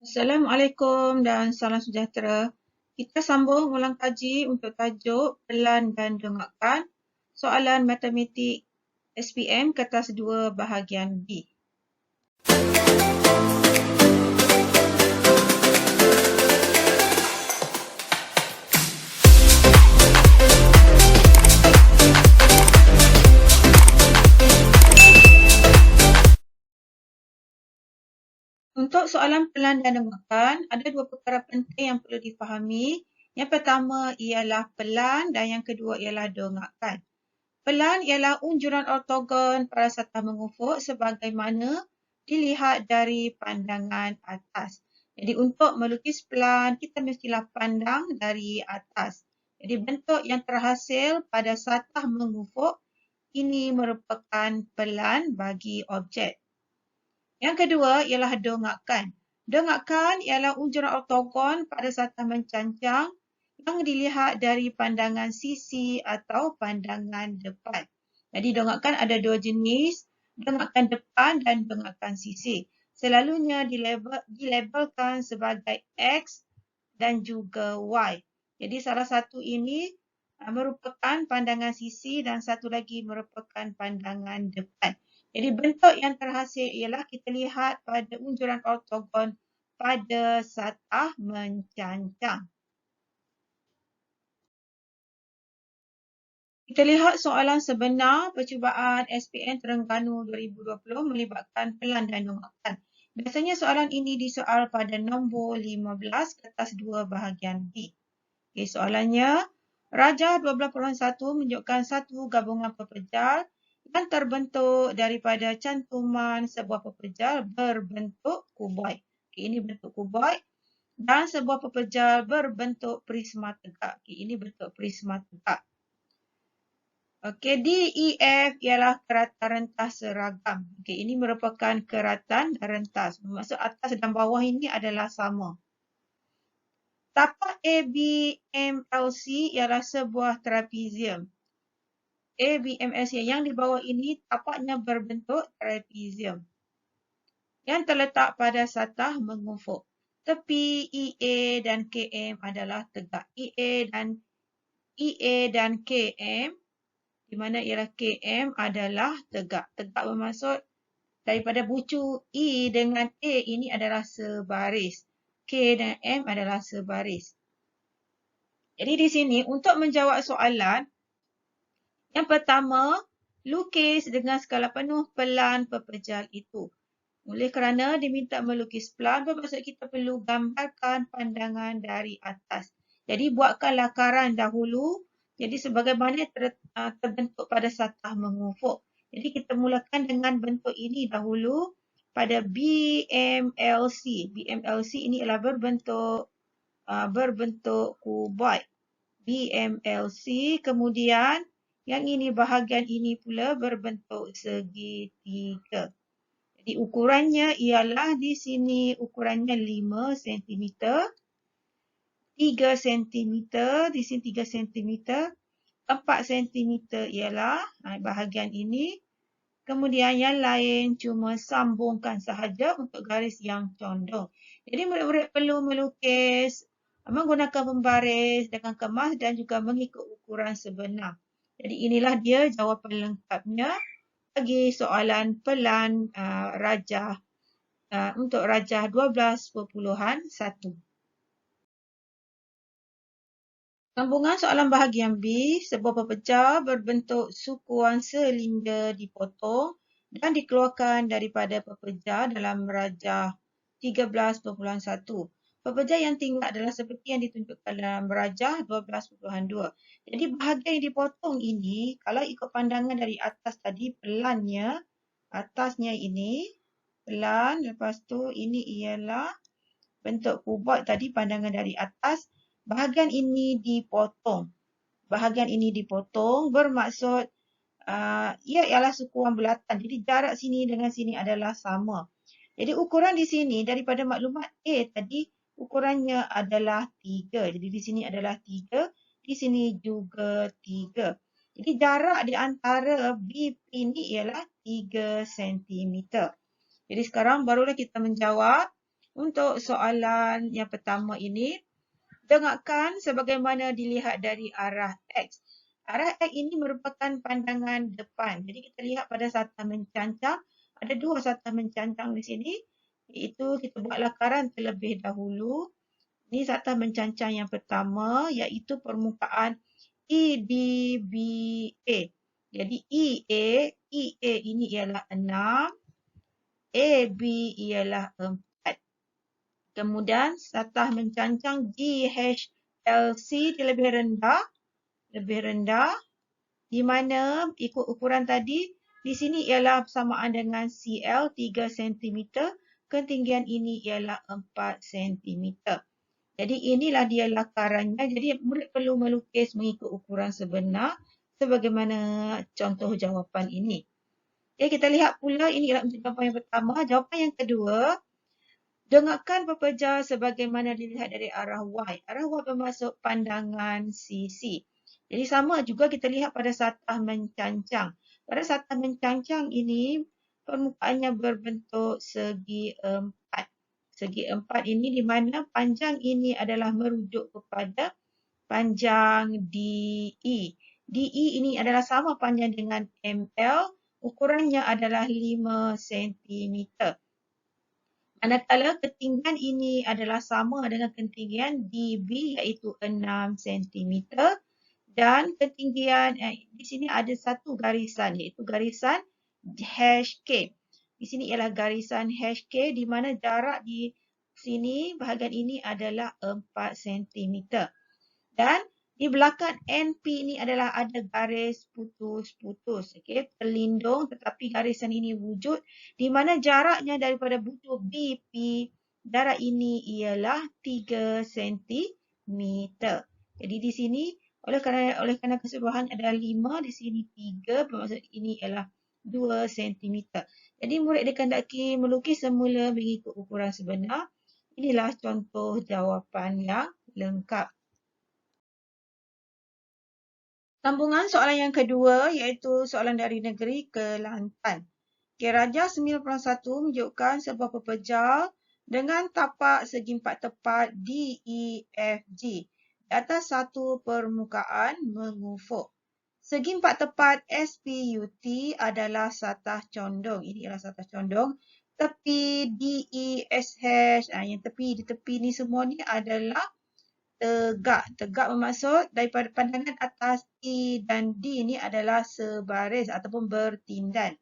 Assalamualaikum dan salam sejahtera. Kita sambung ulang kaji untuk tajuk pelan dan dengarkan soalan matematik SPM kertas 2 bahagian B. Untuk soalan pelan dan dengarkan, ada dua perkara penting yang perlu difahami. Yang pertama ialah pelan dan yang kedua ialah dengarkan. Pelan ialah unjuran ortogon pada satah mengufuk sebagaimana dilihat dari pandangan atas. Jadi untuk melukis pelan, kita mestilah pandang dari atas. Jadi bentuk yang terhasil pada satah mengufuk ini merupakan pelan bagi objek. Yang kedua ialah dengarkan. Dengarkan ialah unjuran ortogon pada satah mencancang yang dilihat dari pandangan sisi atau pandangan depan. Jadi dengarkan ada dua jenis, dengarkan depan dan dengarkan sisi. Selalunya dilabelkan sebagai X dan juga Y. Jadi salah satu ini merupakan pandangan sisi dan satu lagi merupakan pandangan depan. Jadi bentuk yang terhasil ialah kita lihat pada unjuran ortogon pada satah mencancang. Kita lihat soalan sebenar percubaan SPM Terengganu 2020 melibatkan pelan dan dengarkan. Biasanya soalan ini disoal pada nombor 15 kertas 2 bahagian B. Okay, soalannya, Rajah 12.1 menunjukkan satu gabungan pepejal yang terbentuk daripada cantuman sebuah pepejal berbentuk kuboid. Okay, ini bentuk kuboid dan sebuah pepejal berbentuk prisma tegak. Okay, ini bentuk prisma tegak. Okey, DEF ialah keratan rentas seragam. Okey, ini merupakan keratan rentas. Bermaksud atas dan bawah ini adalah sama. Tapak ABMLC ialah sebuah trapezium. ABMLC yang di bawah ini tapaknya berbentuk trapezium yang terletak pada satah mengufuk. Tepi EA dan KM adalah tegak. EA dan KM di mana ialah KM adalah tegak. Tegak bermaksud daripada bucu E dengan A ini adalah sebaris. K dan M adalah sebaris. Jadi di sini untuk menjawab soalan, yang pertama, lukis dengan skala penuh pelan pepejal itu. Oleh kerana diminta melukis pelan, bermaksud kita perlu gambarkan pandangan dari atas. Jadi buatkan lakaran dahulu. Jadi sebagaimana terbentuk pada satah mengufuk. Jadi kita mulakan dengan bentuk ini dahulu pada BMLC. BMLC ini adalah berbentuk kuboid. BMLC, kemudian yang ini bahagian ini pula berbentuk segitiga. Jadi ukurannya ialah di sini ukurannya 5 cm, 3 cm, di sini 3 cm, 4 cm ialah bahagian ini. Kemudian yang lain cuma sambungkan sahaja untuk garis yang condong. Jadi murid-murid perlu melukis menggunakan pembaris dengan kemas dan juga mengikut ukuran sebenar. Jadi inilah dia jawapan lengkapnya bagi soalan pelan rajah untuk rajah 12.1. Sambungan soalan bahagian B, sebuah pepejal berbentuk sukuan silinder dipotong dan dikeluarkan daripada pepejal dalam rajah 13.1. Pepejal yang tinggal adalah seperti yang ditunjukkan dalam rajah 12.2. Jadi bahagian yang dipotong ini, kalau ikut pandangan dari atas tadi, pelannya, atasnya ini, pelan, lepas tu ini ialah bentuk kuboid tadi, pandangan dari atas. Bahagian ini dipotong. Bahagian ini dipotong bermaksud ia ialah sukuan bulatan. Jadi jarak sini dengan sini adalah sama. Jadi ukuran di sini daripada maklumat A tadi ukurannya adalah 3. Jadi di sini adalah 3. Di sini juga 3. Jadi jarak di antara BP ini ialah 3 cm. Jadi sekarang barulah kita menjawab Untuk soalan yang pertama ini, dengakkan sebagaimana dilihat dari arah X. Arah X ini merupakan pandangan depan. Jadi kita lihat pada sata mencancang. Ada dua sata mencancang di sini. Iaitu kita buat lakaran terlebih dahulu. Ini sata mencancang yang pertama iaitu permukaan EDBA. Jadi EA ini ialah 6. AB ialah 4. Kemudian satah mencancang GHLC dia lebih rendah, di mana ikut ukuran tadi, di sini ialah persamaan dengan CL 3 cm, ketinggian ini ialah 4 cm. Jadi inilah dia lakarannya. Jadi murid perlu melukis mengikut ukuran sebenar sebagaimana contoh jawapan ini. Okay, kita lihat pula ini ialah untuk jawapan yang pertama. Jawapan yang kedua, dengakkan pepejar sebagaimana dilihat dari arah Y. Arah Y bermaksud pandangan CC. Jadi sama juga kita lihat pada satah mencancang. Pada satah mencancang ini, permukaannya berbentuk segi 4. Segi 4 ini di mana panjang ini adalah merujuk kepada panjang DE. DE ini adalah sama panjang dengan ML, ukurannya adalah 5 cm. Manakala ketinggian ini adalah sama dengan ketinggian DB iaitu 6 cm dan ketinggian di sini ada satu garisan iaitu garisan HK. Di sini ialah garisan HK di mana jarak di sini bahagian ini adalah 4 cm. Dan di belakang NP ini adalah ada garis putus-putus. Okay, terlindung tetapi garisan ini wujud di mana jaraknya daripada butuh BP, jarak ini ialah 3 cm. Jadi di sini oleh kerana keseluruhan adalah 5, di sini 3, bermaksud ini ialah 2 cm. Jadi murid dikendaki melukis semula mengikut ukuran sebenar. Inilah contoh jawapan yang lengkap. Sambungan soalan yang kedua iaitu soalan dari negeri Kelantan. Raja 91 menunjukkan sebuah pepejar dengan tapak segi empat tepat DEFG di atas satu permukaan mengufuk. Segi empat tepat SPUT adalah satah condong. Ini adalah satah condong. Tepi DESH, yang tepi di tepi ni semua ni adalah tegak. Tegak bermaksud daripada pandangan atas E dan D ni adalah sebaris ataupun bertindan.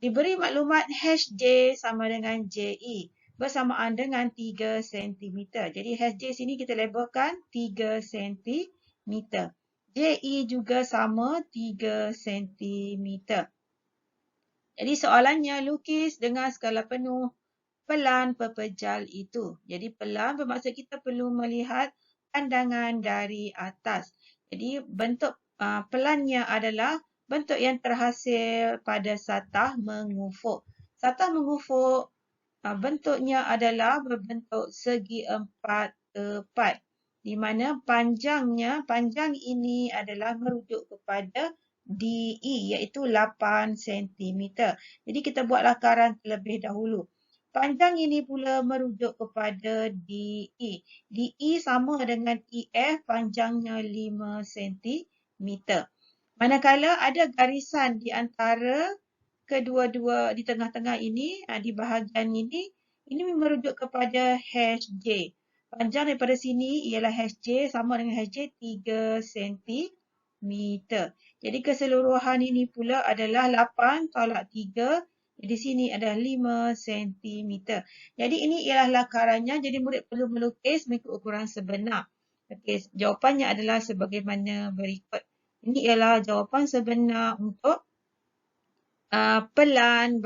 Diberi maklumat HJ sama dengan JE bersamaan dengan 3 cm. Jadi HJ sini kita labelkan 3 cm. JE juga sama 3 cm. Jadi soalannya lukis dengan skala penuh pelan pepejal itu. Jadi pelan bermaksud kita perlu melihat pandangan dari atas. Jadi bentuk pelannya adalah bentuk yang terhasil pada satah mengufuk. Satah mengufuk bentuknya adalah berbentuk segi empat tepat. Di mana panjang ini adalah merujuk kepada DE iaitu 8 cm. Jadi kita buat lakaran terlebih dahulu. Panjang ini pula merujuk kepada DE. DE sama dengan EF, panjangnya 5 cm. Manakala ada garisan di antara kedua-dua di tengah-tengah ini, di bahagian ini merujuk kepada HJ. Panjang daripada sini ialah HJ sama dengan HJ 3 cm. Jadi keseluruhan ini pula adalah 8 tolak 3. Di sini adalah 5 cm. Jadi ini ialah lakarannya. Jadi murid perlu melukis mengikut ukuran sebenar. Okey, jawapannya adalah sebagaimana berikut. Ini ialah jawapan sebenar untuk pelan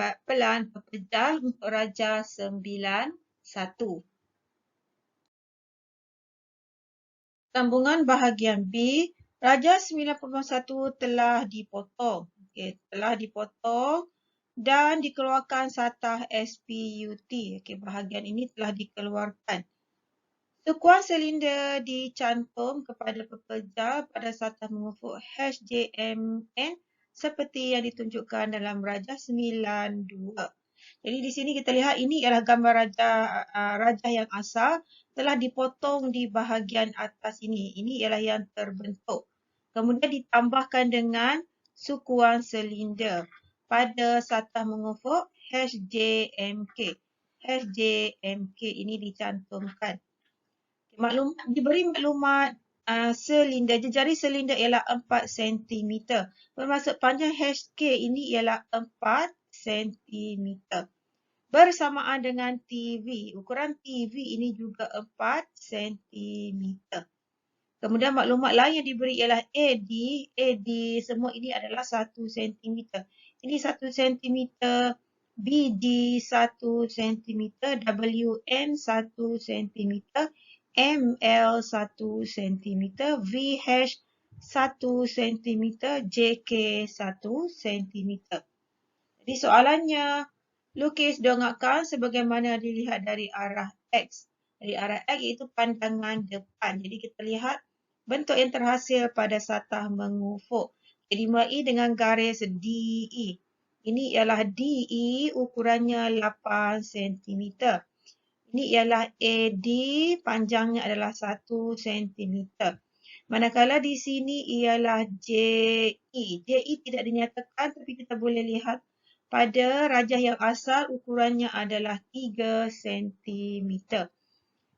pepejal untuk Raja 91. Sambungan bahagian B, Raja 91 telah dipotong. Okey, telah dipotong dan dikeluarkan satah SPUT. Okey, bahagian ini telah dikeluarkan. Sekuan silinder dicantum kepada pepejar pada satah mengufuk HJMN seperti yang ditunjukkan dalam Raja 92. Jadi di sini kita lihat ini ialah gambar rajah yang asal telah dipotong di bahagian atas ini. Ini ialah yang terbentuk. Kemudian ditambahkan dengan sukuan silinder pada satah mengufuk HJMK. HJMK ini dicantumkan. Diberi maklumat silinder, jejari silinder ialah 4 cm. Bermaksud panjang HK ini ialah 4 cm. Bersamaan dengan TV. Ukuran TV ini juga 4 cm. Kemudian maklumat lain yang diberi ialah AD. AD semua ini adalah 1 cm. Ini 1 cm. BD 1 cm. WM 1 cm. ML 1 cm. VH 1 cm. JK 1 cm. Jadi soalannya, lukis dongakkan sebagaimana dilihat dari arah X. Dari arah X iaitu pandangan depan. Jadi kita lihat bentuk yang terhasil pada satah mengufuk. Jadi dimulai dengan garis DE. Ini ialah DE, ukurannya 8 cm. Ini ialah AD, panjangnya adalah 1 cm. Manakala di sini ialah JE. JE tidak dinyatakan tapi kita boleh lihat pada rajah yang asal ukurannya adalah 3 cm.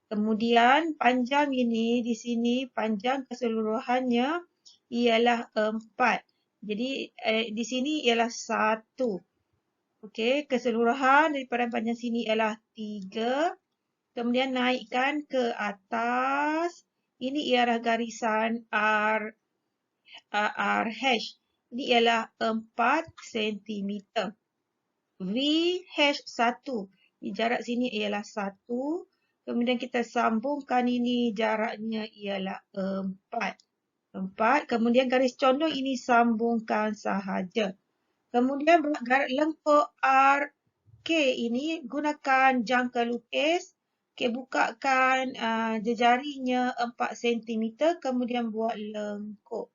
Kemudian panjang ini di sini panjang keseluruhannya ialah 4. Jadi di sini ialah 1. Okey, keseluruhan daripada panjang sini ialah 3. Kemudian naikkan ke atas. Ini ialah garisan RH. Ini ialah 4 cm. VH1. Jarak sini ialah 1. Kemudian kita sambungkan ini jaraknya ialah 4. 4. Kemudian garis condong ini sambungkan sahaja. Kemudian lengkuk RK ini gunakan jangka lukis. Okay, bukakan jejarinya 4 cm. Kemudian buat lengkuk.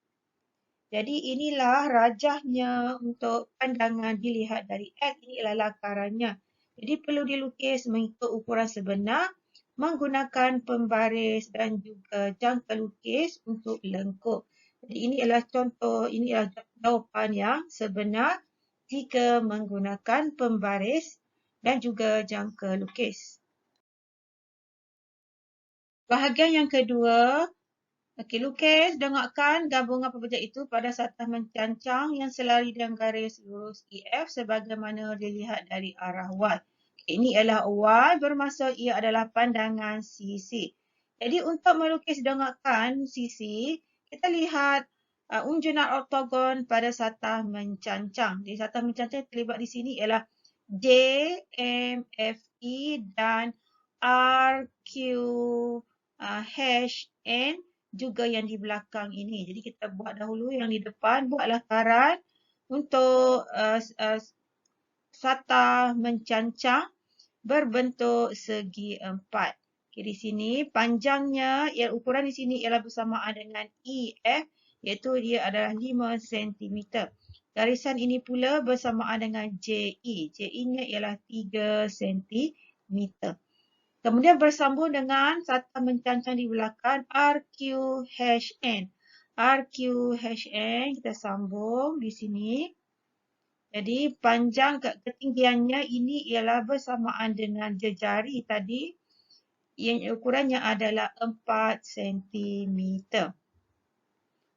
Jadi inilah rajahnya untuk pandangan dilihat dari X. Ini ialah lakarannya. Jadi perlu dilukis mengikut ukuran sebenar, menggunakan pembaris dan juga jangka lukis untuk lengkuk. Jadi ini adalah contoh, ini adalah jawapan yang sebenar jika menggunakan pembaris dan juga jangka lukis. Bahagian yang kedua. Okey, lukis dongakkan gabungan pepejat itu pada satah mencancang yang selari dengan garis lurus EF sebagaimana dilihat dari arah Y. Okay, ini ialah Y bermaksud ia adalah pandangan sisi. Jadi untuk melukis dongakkan sisi, kita lihat unjunan ortogon pada satah mencancang. Jadi satah mencancang terlibat di sini ialah D, M, F, E dan R, Q, H, N. Juga yang di belakang ini. Jadi kita buat dahulu yang di depan, buat lakaran untuk satah mencancang berbentuk segi 4. Okay, di sini panjangnya, ukuran di sini ialah bersamaan dengan EF, iaitu dia adalah 5 cm. Garisan ini pula bersamaan dengan JE. JE-nya ialah 3 cm. Kemudian bersambung dengan satah mencancang di belakang RQHN. RQHN kita sambung di sini. Jadi panjang ketinggiannya ini ialah bersamaan dengan jejari tadi yang ukurannya adalah 4 cm.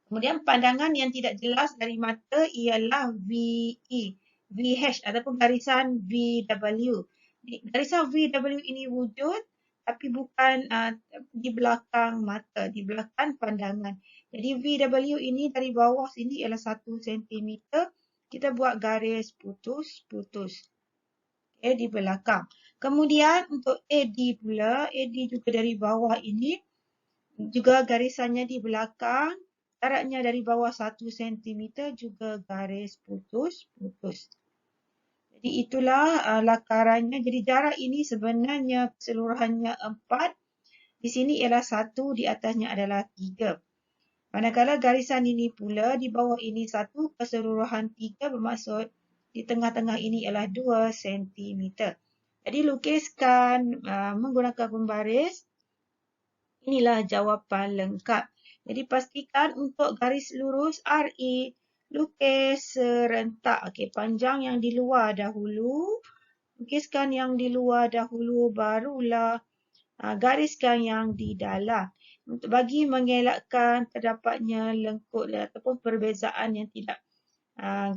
Kemudian pandangan yang tidak jelas dari mata ialah VE, VH ataupun garisan VW. Garisan VW ini wujud tapi bukan di belakang mata, di belakang pandangan. Jadi VW ini dari bawah sini ialah 1 cm. Kita buat garis putus-putus. Okay, di belakang. Kemudian untuk AD pula, AD juga dari bawah ini juga garisannya di belakang. Jaraknya dari bawah 1 cm juga garis putus-putus. Jadi itulah lakarannya. Jadi jarak ini sebenarnya keseluruhannya 4. Di sini ialah 1, di atasnya adalah 3. Manakala garisan ini pula di bawah ini 1, keseluruhan 3 bermaksud di tengah-tengah ini ialah 2 cm. Jadi lukiskan menggunakan pembaris. Inilah jawapan lengkap. Jadi pastikan untuk garis lurus RE, lukis serentak. Okey, panjang yang di luar dahulu. Lukiskan yang di luar dahulu, barulah gariskan yang di dalam. Untuk bagi mengelakkan terdapatnya lengkut ataupun perbezaan yang tidak,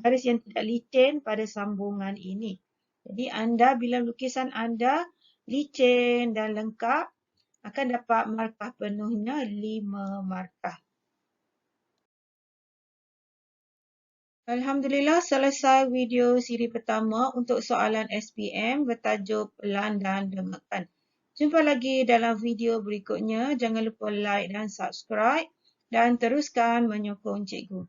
garis yang tidak licin pada sambungan ini. Jadi anda, bila lukisan anda licin dan lengkap, akan dapat markah penuhnya 5 markah. Alhamdulillah, selesai video siri pertama untuk soalan SPM bertajuk pelan dan dengarkan. Jumpa lagi dalam video berikutnya. Jangan lupa like dan subscribe dan teruskan menyokong cikgu.